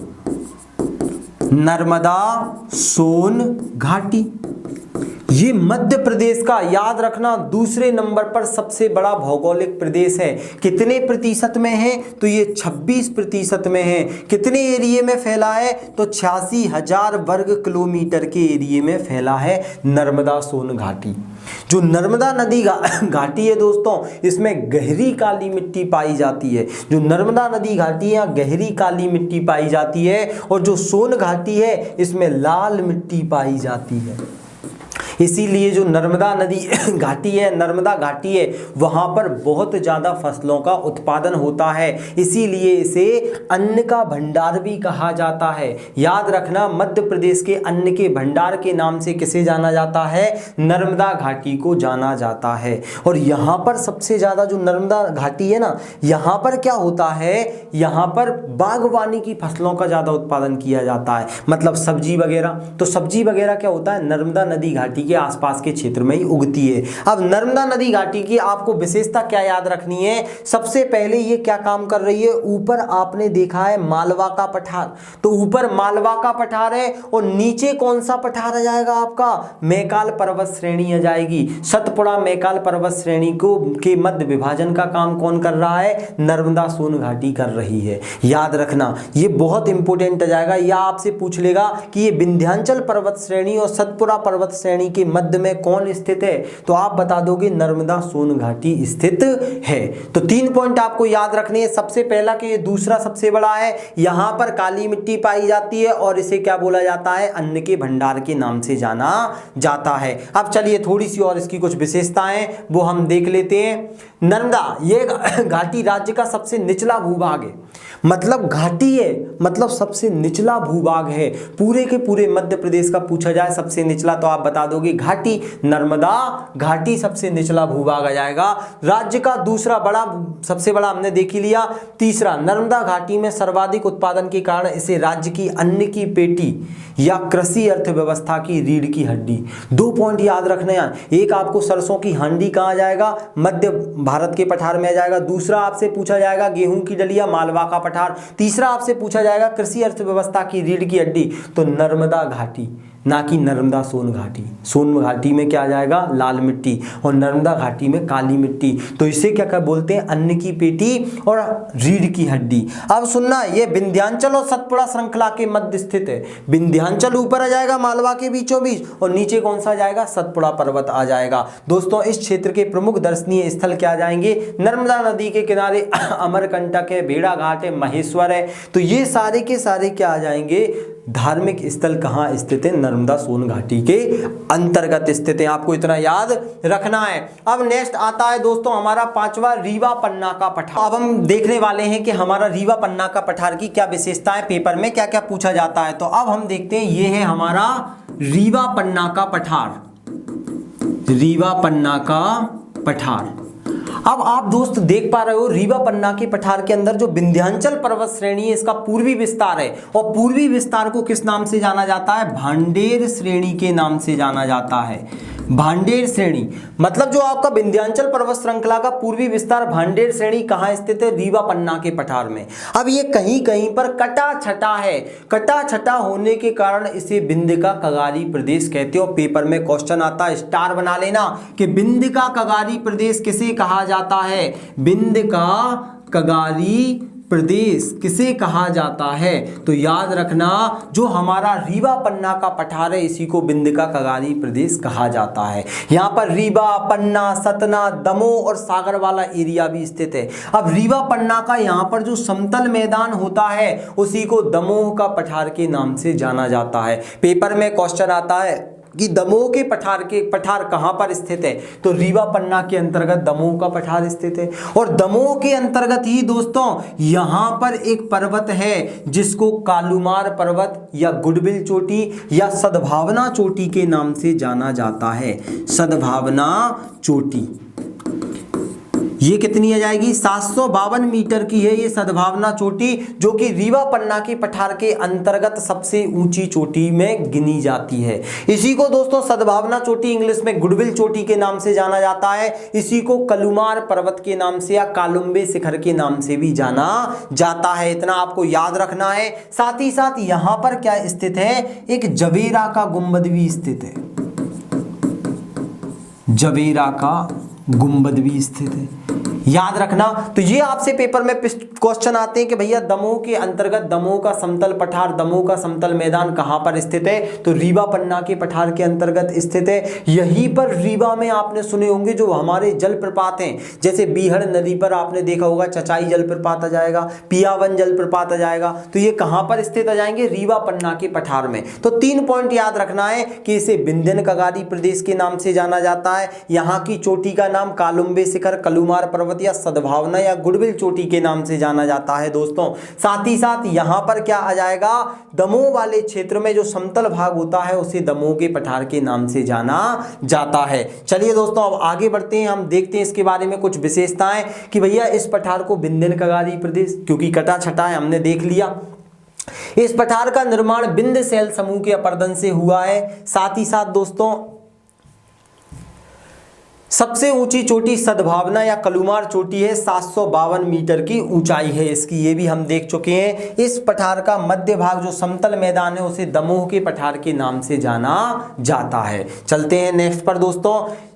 नर्मदा सोन घाटी। ये मध्य प्रदेश का, याद रखना, दूसरे नंबर पर सबसे बड़ा भौगोलिक प्रदेश है। कितने प्रतिशत में है? तो ये 26% में है। कितने एरिया में फैला है? तो 86,000 वर्ग किलोमीटर के एरिया में फैला है नर्मदा सोन घाटी। जो नर्मदा नदी घाटी है दोस्तों, इसमें गहरी काली मिट्टी पाई जाती है। जो नर्मदा नदी घाटी है, गहरी काली मिट्टी पाई जाती है, और जो सोन घाटी है इसमें लाल मिट्टी पाई जाती है। इसीलिए जो नर्मदा नदी घाटी है, नर्मदा घाटी है, वहाँ पर बहुत ज़्यादा फसलों का उत्पादन होता है। इसीलिए इसे अन्न का भंडार भी कहा जाता है। याद रखना, मध्य प्रदेश के अन्न के भंडार के नाम से किसे जाना जाता है? नर्मदा घाटी को जाना जाता है। और यहाँ पर सबसे ज़्यादा जो नर्मदा घाटी है ना, यहाँ पर क्या होता है, यहाँ पर बागवानी की फसलों का ज़्यादा उत्पादन किया जाता है, मतलब सब्जी वगैरह। तो सब्जी वगैरह क्या होता है, नर्मदा नदी घाटी के आसपास के क्षेत्र में ही उगती है। अब नर्मदा नदी घाटी की आपको विशेषता क्या याद रखनी है? सबसे पहले ये क्या काम कर रही है? ऊपर आपने देखा है मालवा का पठार, तो ऊपर मालवा का पठार है, और नीचे कौन सा पठार आ जाएगा आपका? मैकाल पर्वत श्रेणी आ जाएगी। सतपुड़ा मैकाल पर्वत श्रेणी को के मध्य विभाजन का काम कौन कर रहा है? नर्मदा सोन घाटी कर रही है। याद रखना, ये बहुत इंपॉर्टेंट आ जाएगा। या आपसे पूछ लेगा कि ये विंध्याचल पर्वत श्रेणी और सतपुड़ा पर्वत श्रेणी के मध्य में कौन स्थित है, तो आप बता दोगे नर्मदा सोन घाटी स्थित है। तो 3 पॉइंट आपको याद रखने हैं। सबसे पहला कि ये दूसरा सबसे बड़ा है, यहां पर काली मिट्टी पाई जाती है, और इसे क्या बोला जाता है? अन्न के भंडार के नाम से जाना जाता है। अब चलिए थोड़ी सी और इसकी कुछ विशेषताएं वो हम देख लेते हैं। नर्मदा ये घाटी राज्य का सबसे निचला भूभाग है, मतलब घाटी है, मतलब सबसे निचला भूभाग है। पूरे के पूरे मध्य प्रदेश का पूछा जाए सबसे निचला, तो आप बता दोगे घाटी, नर्मदा घाटी सबसे निचला भूभाग आ जाएगा। राज्य का दूसरा बड़ा, सबसे बड़ा हमने देख ही लिया। तीसरा, नर्मदा घाटी में सर्वाधिक उत्पादन के कारण इसे राज्य की अन्न की पेटी या कृषि अर्थव्यवस्था की रीढ़ की हड्डी। 2 पॉइंट याद रखना है। एक आपको सरसों की हांडी कहाँ जाएगा? मध्य भारत के पठार में आ जाएगा। दूसरा आपसे पूछा जाएगा गेहूं की डलिया, मालवा का पठार। तीसरा आपसे पूछा जाएगा कृषि अर्थव्यवस्था की रीढ़ की हड्डी, तो नर्मदा घाटी, ना कि नर्मदा सोन घाटी। सोन घाटी में क्या आ जाएगा? लाल मिट्टी, और नर्मदा घाटी में काली मिट्टी। तो इसे क्या क्या बोलते हैं? अन्न की पेटी और रीढ़ की हड्डी। अब सुनना, ये विंध्याचल और सतपुड़ा श्रृंखला के मध्य स्थित है। विंध्याचल ऊपर आ जाएगा मालवा के बीचों बीच, और नीचे कौन सा आ जाएगा? सतपुड़ा पर्वत आ जाएगा। दोस्तों, इस क्षेत्र के प्रमुख दर्शनीय स्थल क्या जाएंगे? नर्मदा नदी के किनारे अमरकंटक है, भेड़ा घाट है, महेश्वर है। तो ये सारे के सारे क्या आ जाएंगे? धार्मिक स्थल कहाँ स्थित है? नर्मदा सोन घाटी के अंतर्गत स्थित है। आपको इतना याद रखना है। अब नेक्स्ट आता है दोस्तों हमारा 5वां, रीवा पन्ना का पठार। अब हम देखने वाले हैं कि हमारा रीवा पन्ना का पठार की क्या विशेषताएं, पेपर में क्या क्या पूछा जाता है। तो अब हम देखते हैं, ये है हमारा रीवा पन्ना का पठार। रीवा पन्ना का पठार। अब आप दोस्त देख पा रहे हो, रीवा पन्ना के पठार के अंदर जो विंध्याचल पर्वत श्रेणी है, इसका पूर्वी विस्तार है, और पूर्वी विस्तार को किस नाम से जाना जाता है? भांडेर श्रेणी के नाम से जाना जाता है। भांडेर श्रेणी, मतलब जो आपका विंध्याचल पर्वत श्रृंखला का पूर्वी विस्तार भांडेर श्रेणी कहाँ स्थित है? रीवा पन्ना के पठार में। अब ये कहीं कहीं पर कटा छटा है। कटा छटा होने के कारण इसे विंध्य का कगारी प्रदेश कहते हो। पेपर में क्वेश्चन आता है, स्टार बना लेना, कि विंध्य का कगारी प्रदेश किसे कहा जाता है? विंध्य का कगारी प्रदेश किसे कहा जाता है? तो याद रखना, जो हमारा रीवा पन्ना का पठार है, इसी को विंध्य का कगारी प्रदेश कहा जाता है। यहाँ पर रीवा, पन्ना, सतना, दमोह और सागर वाला एरिया भी स्थित है। अब रीवा पन्ना का यहाँ पर जो समतल मैदान होता है, उसी को दमोह का पठार के नाम से जाना जाता है। पेपर में क्वेश्चन आता है कि दमोह के पठार कहां पर स्थित है? तो रीवा पन्ना के अंतर्गत दमोह का पठार स्थित है। और दमोह के अंतर्गत ही दोस्तों यहां पर एक पर्वत है जिसको कालूमार पर्वत या गुडविल चोटी या सद्भावना चोटी के नाम से जाना जाता है। सद्भावना चोटी। ये कितनी आ जाएगी, 752 मीटर की है ये सद्भावना चोटी, जो कि रीवा पन्ना के पठार के अंतर्गत सबसे ऊंची चोटी में गिनी जाती है। इसी को दोस्तों सद्भावना चोटी इंग्लिश में गुडविल चोटी के नाम से जाना जाता है। इसी को कलुमार पर्वत के नाम से या कालुम्बे शिखर के नाम से भी जाना जाता है। इतना आपको याद रखना है। साथ ही साथ यहां पर क्या स्थित है, एक जवेरा का गुंबद भी स्थित है, जवेरा का गुंबद भी स्थित है, याद रखना। तो ये आपसे पेपर में क्वेश्चन आते हैं कि भैया दमोह के अंतर्गत दमोह का समतल पठार, दमोह का समतल मैदान कहां पर स्थित है, तो रीवा पन्ना के पठार के अंतर्गत स्थित है। यहीं पर रीवा में आपने सुने होंगे जो हमारे जलप्रपात हैं, जैसे बीहड़ नदी पर आपने देखा होगा चचाई जलप्रपात आ जाएगा, पियावन जलप्रपात आ जाएगा, तो ये कहां पर स्थित आ जाएंगे, रीवा पन्ना के पठार में। तो 3 पॉइंट याद रखना है कि इसे विंध्यन कगारी प्रदेश के नाम से जाना जाता है। यहाँ की चोटी का नाम कालुम्बे शिखर, कलुमार पर्वत या सद्भावना या गुडविल चोटी के नाम से जाना जाता है दोस्तों। साथ ही साथ यहां पर क्या आ जाएगा, दमोह वाले क्षेत्र में जो समतल भाग होता है उसे दमोह के पठार के नाम से जाना जाता है। चलिए दोस्तों अब आगे बढ़ते हैं, हम देखते हैं इसके बारे में कुछ विशेषताएं कि भैया इस पठार को विंध्यन कगारी प्रदेश, क्योंकि कटा छटा है हमने देख लिया। इस पठार का निर्माण विंध्य शैल समूह के अपर्दन से हुआ है। साथ ही साथ दोस्तों सबसे ऊंची चोटी सद्भावना या कलुमार चोटी है, 752 मीटर की ऊंचाई है इसकी, ये भी हम देख चुके हैं। इस पठार का मध्य भाग जो समतल मैदान है उसे दमोह के पठार के नाम से जाना जाता है। चलते हैं नेक्स्ट पर दोस्तों।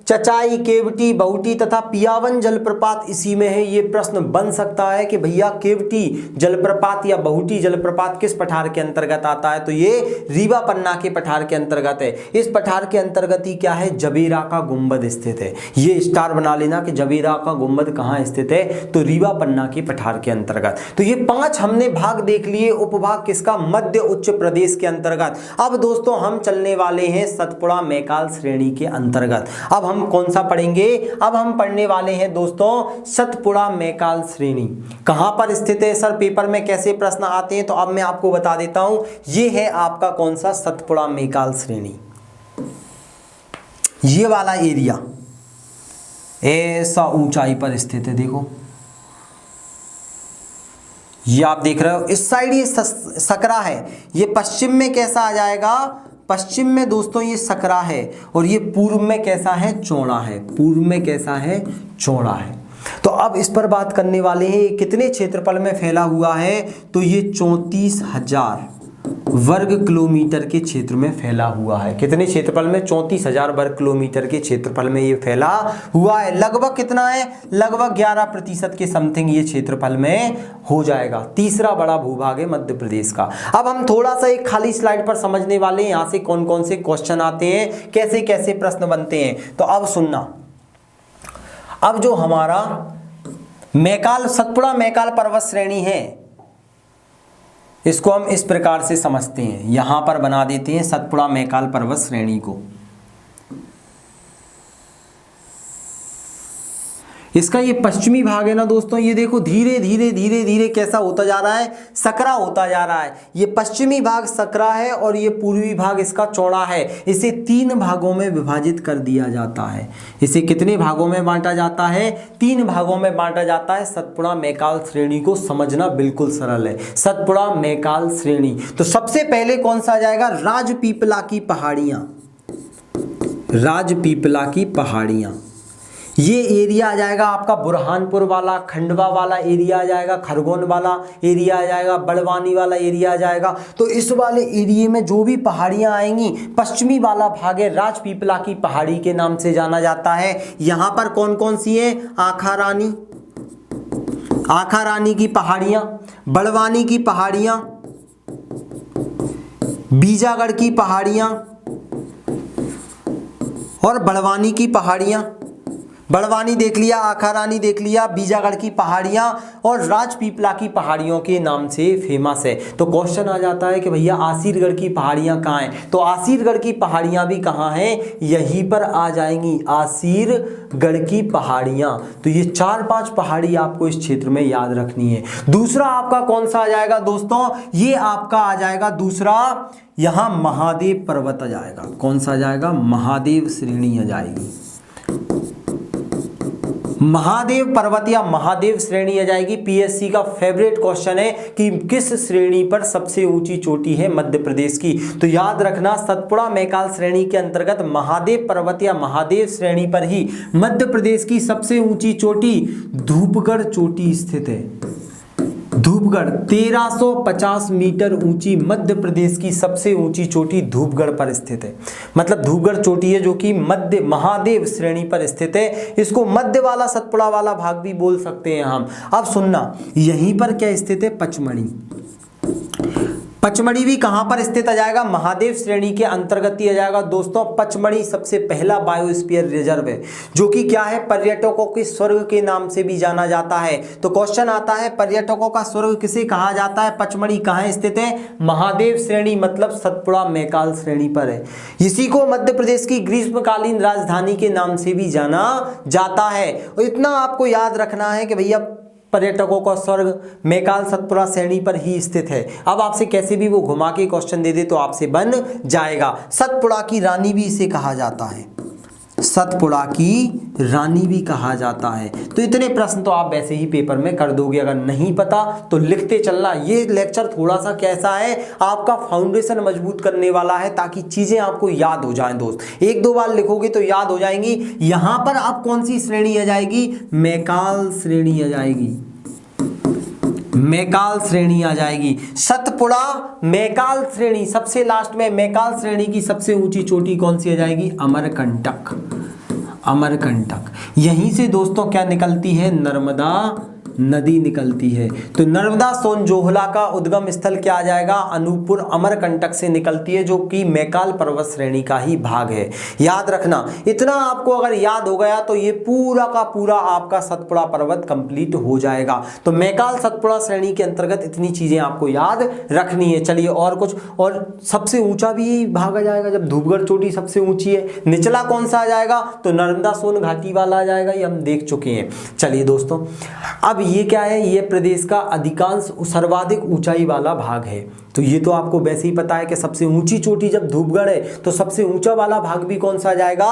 चचाई, केवटी, बहुटी तथा पियावन जलप्रपात इसी में है। ये प्रश्न बन सकता है कि भैया केवटी जलप्रपात या बहुटी जलप्रपात किस पठार के अंतर्गत आता है, तो ये रीवा पन्ना के पठार के अंतर्गत है। इस पठार के अंतर्गत ही क्या है, जवेरा का गुंबद स्थित है। ये स्टार बना लेना कि जवेरा का गुंबद कहाँ स्थित है, तो रीवा पन्ना के पठार के अंतर्गत। तो ये 5 हमने भाग देख लिए, उपभाग किसका, मध्य उच्च प्रदेश के अंतर्गत। अब दोस्तों हम चलने वाले हैं सतपुड़ा मैकाल श्रेणी के अंतर्गत। अब हम कौन सा पढ़ेंगे, अब हम पढ़ने वाले हैं दोस्तों सतपुड़ा मैकाल श्रेणी। कहां पर स्थित है सर, पेपर में कैसे प्रश्न आते हैं, तो अब मैं आपको बता देता हूं। ये है आपका कौन सा, सतपुड़ा मैकाल श्रेणी। ये वाला एरिया ऐसा ऊंचाई पर स्थित है, देखो ये आप देख रहे हो। इस साइड ये सकरा है, ये पश्चिम में कैसा आ जाएगा, पश्चिम में दोस्तों ये सकरा है, और ये पूर्व में कैसा है, चौड़ा है, पूर्व में कैसा है, चौड़ा है। तो अब इस पर बात करने वाले हैं, ये कितने क्षेत्रफल में फैला हुआ है, तो ये 34,000 वर्ग किलोमीटर के क्षेत्र में फैला हुआ है। कितने क्षेत्रफल में, 34,000 वर्ग किलोमीटर के क्षेत्रफल में ये फैला हुआ है। लगभग कितना है, लगभग 11% के समथिंग ये क्षेत्रफल में हो जाएगा। तीसरा बड़ा भूभाग है मध्य प्रदेश का। अब हम थोड़ा सा एक खाली स्लाइड पर समझने वाले हैं, यहाँ से कौन कौन से क्वेश्चन आते हैं, कैसे कैसे प्रश्न बनते हैं। तो अब सुनना, अब जो हमारा मैकाल, सतपुड़ा मैकाल पर्वत श्रेणी है, इसको हम इस प्रकार से समझते हैं, यहां पर बना देते हैं सतपुड़ा मैकाल पर्वत श्रेणी को। इसका ये पश्चिमी भाग है ना दोस्तों, ये देखो धीरे धीरे धीरे धीरे कैसा होता जा रहा है, सकरा होता जा रहा है। ये पश्चिमी भाग सकरा है और ये पूर्वी भाग इसका चौड़ा है। इसे 3 भागों में विभाजित कर दिया जाता है। इसे कितने भागों में बांटा जाता है, 3 भागों में बांटा जाता है। सतपुड़ा मैकाल श्रेणी को समझना बिल्कुल सरल है, सतपुड़ा मैकाल श्रेणी। तो सबसे पहले कौन सा आ जाएगा, राजपीपला की पहाड़ियां, राजपीपला की पहाड़ियां। ये एरिया आ जाएगा आपका बुरहानपुर वाला, खंडवा वाला एरिया आ जाएगा, खरगोन वाला एरिया आ जाएगा, बड़वानी वाला एरिया आ जाएगा। तो इस वाले एरिया में जो भी पहाड़ियां आएंगी, पश्चिमी वाला भाग है राजपीपला की पहाड़ी के नाम से जाना जाता है। यहां पर कौन कौन सी है, आखा रानी, आखा रानी की पहाड़ियां, बड़वानी की पहाड़ियां, बीजागढ़ की पहाड़ियां और बड़वानी की पहाड़ियां। बड़वानी देख लिया, आखा रानी देख लिया, बीजागढ़ की पहाड़ियां और राजपीपला की पहाड़ियों के नाम से फेमस है। तो क्वेश्चन आ जाता है कि भैया आसीरगढ़ की पहाड़ियां कहाँ हैं, तो आसीरगढ़ की पहाड़ियां भी कहाँ हैं, यहीं पर आ जाएंगी, आसीरगढ़ की पहाड़ियां। तो ये 4-5 पहाड़ी आपको इस क्षेत्र में याद रखनी है। दूसरा आपका कौन सा आ जाएगा दोस्तों, ये आपका आ जाएगा दूसरा, यहां महादेव पर्वत आ जाएगा। कौन सा आ जाएगा, महादेव श्रेणी आ जाएगी, महादेव पर्वत या महादेव श्रेणी आ जाएगी। पीएससी का फेवरेट क्वेश्चन है कि किस श्रेणी पर सबसे ऊंची चोटी है मध्य प्रदेश की, तो याद रखना सतपुड़ा मैकाल श्रेणी के अंतर्गत महादेव पर्वत या महादेव श्रेणी पर ही मध्य प्रदेश की सबसे ऊंची चोटी धूपगढ़ चोटी स्थित है। धूपगढ़ 1350 मीटर ऊंची मध्य प्रदेश की सबसे ऊंची चोटी धूपगढ़ पर स्थित है। मतलब धूपगढ़ चोटी है जो कि मध्य महादेव श्रेणी पर स्थित है। इसको मध्य वाला सतपुड़ा वाला भाग भी बोल सकते हैं हम। अब सुनना, यहीं पर क्या स्थित है, पचमढ़ी। पचमढ़ी भी कहां पर स्थित आ जाएगा, महादेव श्रेणी के अंतर्गत ही आ जाएगा। दोस्तों पचमढ़ी सबसे पहला बायोस्फीयर रिजर्व है जो कि क्या है, पर्यटकों के स्वर्ग के नाम से भी जाना जाता है। तो क्वेश्चन आता है पर्यटकों का स्वर्ग किसे कहा जाता है, पचमढ़ी कहां स्थित है, महादेव श्रेणी मतलब सतपुड़ा मैकाल श्रेणी पर है। इसी को मध्य प्रदेश की ग्रीष्मकालीन राजधानी के नाम से भी जाना जाता है। और इतना आपको याद रखना है कि भैया पर्यटकों का स्वर्ग मैकाल सतपुड़ा श्रेणी पर ही स्थित है। अब आपसे कैसे भी वो घुमा के क्वेश्चन दे दे तो आपसे बन जाएगा। सतपुड़ा की रानी भी इसे कहा जाता है, सतपुड़ा की रानी भी कहा जाता है। तो इतने प्रश्न तो आप वैसे ही पेपर में कर दोगे, अगर नहीं पता तो लिखते चलना। ये लेक्चर थोड़ा सा कैसा है, आपका फाउंडेशन मजबूत करने वाला है ताकि चीजें आपको याद हो जाएं। दोस्त एक दो बार लिखोगे तो याद हो जाएंगी। यहां पर अब कौन सी श्रेणी आ जाएगी, मैकाल श्रेणी आ जाएगी, मैकाल श्रेणी आ जाएगी। सतपुड़ा मैकाल श्रेणी, सबसे लास्ट में मैकाल श्रेणी की सबसे ऊंची चोटी कौन सी आ जाएगी, अमरकंटक। अमरकंटक यहीं से दोस्तों क्या निकलती है, नर्मदा नदी निकलती है। तो नर्मदा सोन जोहला का उद्गम स्थल क्या आ जाएगा, अनूपपुर अमरकंटक से निकलती है जो कि मैकाल पर्वत श्रेणी का ही भाग है। याद रखना, इतना आपको अगर याद हो गया तो ये पूरा का पूरा आपका सतपुड़ा पर्वत कंप्लीट हो जाएगा। तो मैकाल सतपुड़ा श्रेणी के अंतर्गत इतनी चीजें आपको याद रखनी है। चलिए और कुछ, और सबसे ऊंचा भी भाग आ जाएगा जब धूपगढ़ चोटी सबसे ऊंची है। निचला कौन सा आ जाएगा, तो नर्मदा सोन घाटी वाला आ जाएगा, ये हम देख चुके हैं। चलिए दोस्तों, अब ये क्या है, ये प्रदेश का अधिकांश सर्वाधिक ऊंचाई वाला भाग है। तो ये तो आपको वैसे ही पता है कि सबसे ऊंची चोटी जब धूपगढ़ है तो सबसे ऊंचा वाला भाग भी कौन सा आ जाएगा,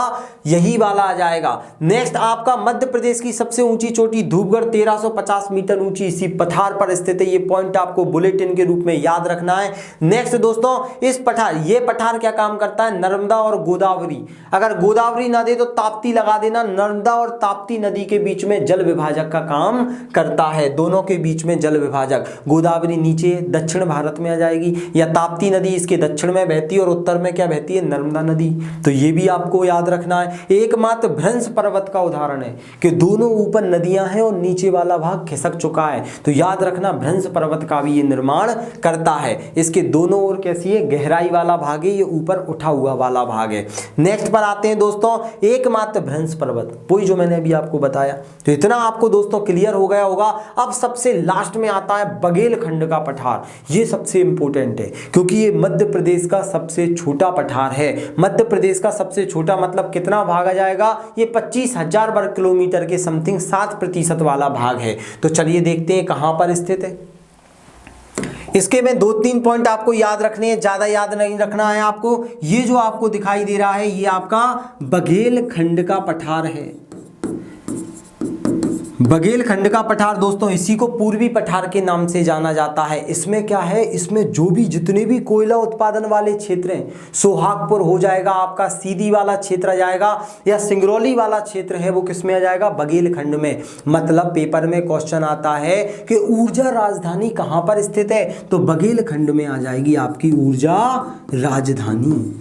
यही वाला आ जाएगा। नेक्स्ट आपका मध्य प्रदेश की सबसे ऊंची चोटी धूपगढ़ 1350 मीटर ऊंची इसी पठार पर स्थित है। ये पॉइंट आपको बुलेटिन के रूप में याद रखना है। नेक्स्ट दोस्तों, इस पठार, ये पठार क्या काम करता है, नर्मदा और गोदावरी, अगर गोदावरी ना दे तो ताप्ती लगा देना, नर्मदा और ताप्ती नदी के बीच में जल विभाजक का काम करता है। दोनों के बीच में जल विभाजक, गोदावरी नीचे दक्षिण भारत में आ जाएगी या ताप्ती नदी इसके दक्षिण में बहती है और उत्तर में क्या बहती है, नर्मदा नदी। तो ये भी आपको याद रखना है। एकमात्र भ्रंश पर्वत का उदाहरण है कि दोनों ऊपर नदियां हैं और नीचे वाला भाग खिसक चुका है। तो याद रखना, भ्रंश पर्वत का भी ये निर्माण करता है। इसके दोनों ओर कैसी है, गहराई वाला भाग है, ये ऊपर उठा हुआ वाला भाग है। नेक्स्ट पर आते हैं दोस्तों, एकमात्र भ्रंश पर्वत, वही जो मैंने अभी आपको बताया। तो इतना आपको दोस्तों क्लियर हो गया होगा। अब सबसे लास्ट में आता है बघेलखंड का पठार। ये सबसे इंपॉर्टेंट है क्योंकि ये मध्य प्रदेश का सबसे छोटा पठार है। मध्य प्रदेश का सबसे छोटा मतलब कितना भाग आ जाएगा, ये 25,000 वर्ग किलोमीटर के समथिंग 7% वाला भाग है। तो चलिए देखते हैं कहां पर स्थित है। इसके में 2-3 पॉइंट आपको याद रखने हैं, ज्यादा याद नहीं रखना है आपको। ये जो आपको दिखाई दे रहा है ये आपका बघेलखंड का पठार है। बघेलखंड का पठार दोस्तों इसी को पूर्वी पठार के नाम से जाना जाता है। इसमें क्या है, इसमें जो भी जितने भी कोयला उत्पादन वाले क्षेत्र हैं, सोहागपुर हो जाएगा आपका, सीधी वाला क्षेत्र आ जाएगा या सिंगरौली वाला क्षेत्र है वो किस में आ जाएगा, बघेलखंड में। मतलब पेपर में क्वेश्चन आता है कि ऊर्जा राजधानी कहां पर स्थित है, तो बघेलखंड में आ जाएगी आपकी ऊर्जा राजधानी।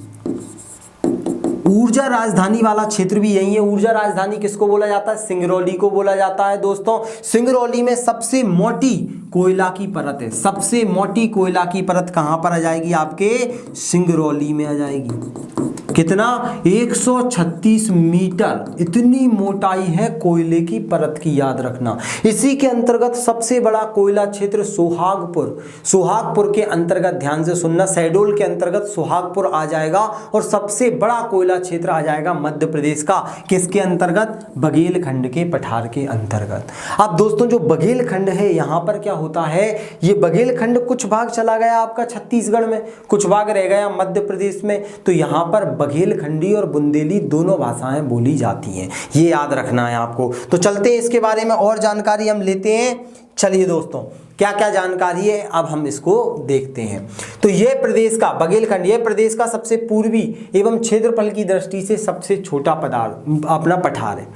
ऊर्जा राजधानी वाला क्षेत्र भी यही है। ऊर्जा राजधानी किसको बोला जाता है, सिंगरौली को बोला जाता है। दोस्तों सिंगरौली में सबसे मोटी कोयला की परत है। सबसे मोटी कोयला की परत कहां पर आ जाएगी, आपके सिंगरौली में आ जाएगी। कितना, 136 मीटर, इतनी मोटाई है कोयले की परत की, याद रखना। इसी के अंतर्गत सबसे बड़ा कोयला क्षेत्र सोहागपुर, सोहागपुर के अंतर्गत, ध्यान से सुनना, शहडोल के अंतर्गत सोहागपुर आ जाएगा। और सबसे बड़ा कोयला क्षेत्र आ जाएगा मध्य प्रदेश का, किसके अंतर्गत, बघेलखंड के पठार के अंतर्गत। अब दोस्तों जो बघेलखंड है यहां पर क्या होता है, ये बघेलखंड कुछ भाग चला गया आपका छत्तीसगढ़ में, कुछ भाग रह गया मध्य प्रदेश में। तो यहां पर बघेलखंडी और बुंदेली दोनों भाषाएं बोली जाती हैं, ये याद रखना है आपको। तो चलते हैं इसके बारे में और जानकारी हम लेते हैं। चलिए दोस्तों, क्या क्या जानकारी है अब हम इसको देखते हैं। तो ये प्रदेश का बघेलखंड, ये प्रदेश का सबसे पूर्वी एवं क्षेत्रफल की दृष्टि से सबसे छोटा अपना पठार है।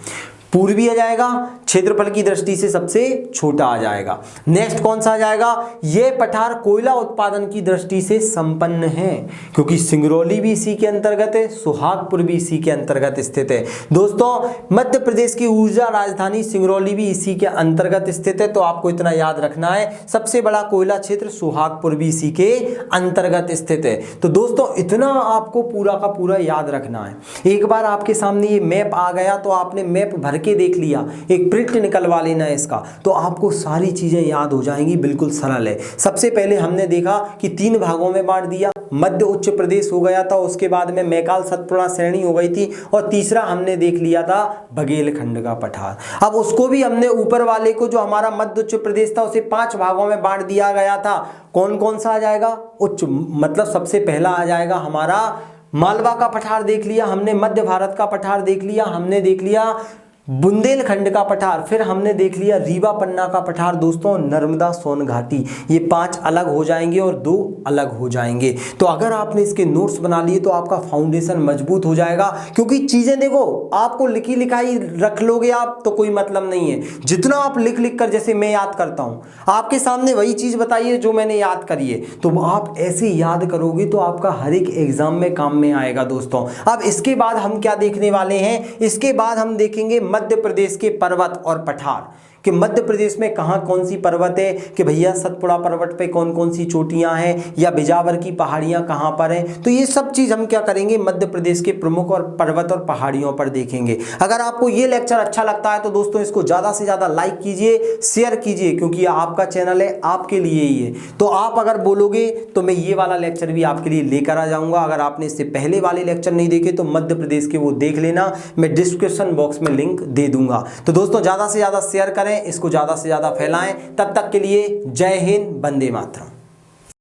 पूर्वी आ जाएगा, क्षेत्रफल की दृष्टि से सबसे छोटा आ जाएगा। नेक्स्ट कौन सा आ जाएगा, ये पठार कोयला उत्पादन की दृष्टि से संपन्न है, क्योंकि सिंगरौली भी इसी के अंतर्गत है, सुहागपुर भी इसी के अंतर्गत स्थित है। दोस्तों मध्य प्रदेश की ऊर्जा राजधानी सिंगरौली भी इसी के अंतर्गत स्थित है, तो आपको इतना याद रखना है। सबसे बड़ा कोयला क्षेत्र सुहागपुर भी इसी के अंतर्गत स्थित है। तो दोस्तों इतना आपको पूरा का पूरा याद रखना है। एक बार आपके सामने ये मैप आ गया तो आपने मैप भर के देख लिया, एक प्रिंट निकलवा लेना इसका, तो आपको सारी चीजें याद हो जाएंगी, बिल्कुल सरल है। सबसे पहले हमने देखा कि 3 भागों में बांट दिया, मध्य उच्च प्रदेश हो गया था, उसके बाद में मैकाल सतपुड़ा श्रेणी हो गई थी, और तीसरा हमने देख लिया था बघेलखंड का पठार। अब उसको भी हमने ऊपर वाले को जो हमारा मध्य उच्च प्रदेश था उसे 5 भागों में बांट दिया गया था। कौन कौन सा आ जाएगा, उच्च मतलब सबसे पहला आ जाएगा हमारा मालवा का पठार देख लिया हमने, मध्य भारत का पठार देख लिया हमने, देख लिया बुंदेलखंड का पठार, फिर हमने देख लिया रीवा पन्ना का पठार, दोस्तों नर्मदा सोन घाटी। ये 5 अलग हो जाएंगे और 2 अलग हो जाएंगे। तो अगर आपने इसके नोट्स बना लिए तो आपका फाउंडेशन मजबूत हो जाएगा, क्योंकि चीजें देखो आपको लिखी लिखाई रख लोगे आप तो कोई मतलब नहीं है। जितना आप लिख लिख कर, जैसे मैं याद करता हूं आपके सामने वही चीज बताइए जो मैंने याद करी है, तो आप ऐसे याद करोगे तो आपका हर एक एग्जाम में काम में आएगा दोस्तों। अब इसके बाद हम क्या देखने वाले हैं, इसके बाद हम देखेंगे मध्य प्रदेश के पर्वत और पठार, कि मध्य प्रदेश में कहाँ कौन सी पर्वत है, कि भैया सतपुड़ा पर्वत पे कौन कौन सी चोटियां हैं, या बिजावर की पहाड़ियां कहाँ पर हैं। तो ये सब चीज़ हम क्या करेंगे, मध्य प्रदेश के प्रमुख और पर्वत और पहाड़ियों पर देखेंगे। अगर आपको ये लेक्चर अच्छा लगता है तो दोस्तों इसको ज़्यादा से ज़्यादा लाइक कीजिए, शेयर कीजिए, क्योंकि ये आपका चैनल है, आपके लिए ही है। तो आप अगर बोलोगे तो मैं ये वाला लेक्चर भी आपके लिए लेकर आ जाऊँगा। अगर आपने इससे पहले वाले लेक्चर नहीं देखे तो मध्य प्रदेश के वो देख लेना, मैं डिस्क्रिप्शन बॉक्स में लिंक दे दूंगा। तो दोस्तों ज़्यादा से ज़्यादा शेयर करें, इसको ज़्यादा से ज़्यादा फैलाएं। तब तक के लिए जय हिंद, वंदे मातरम।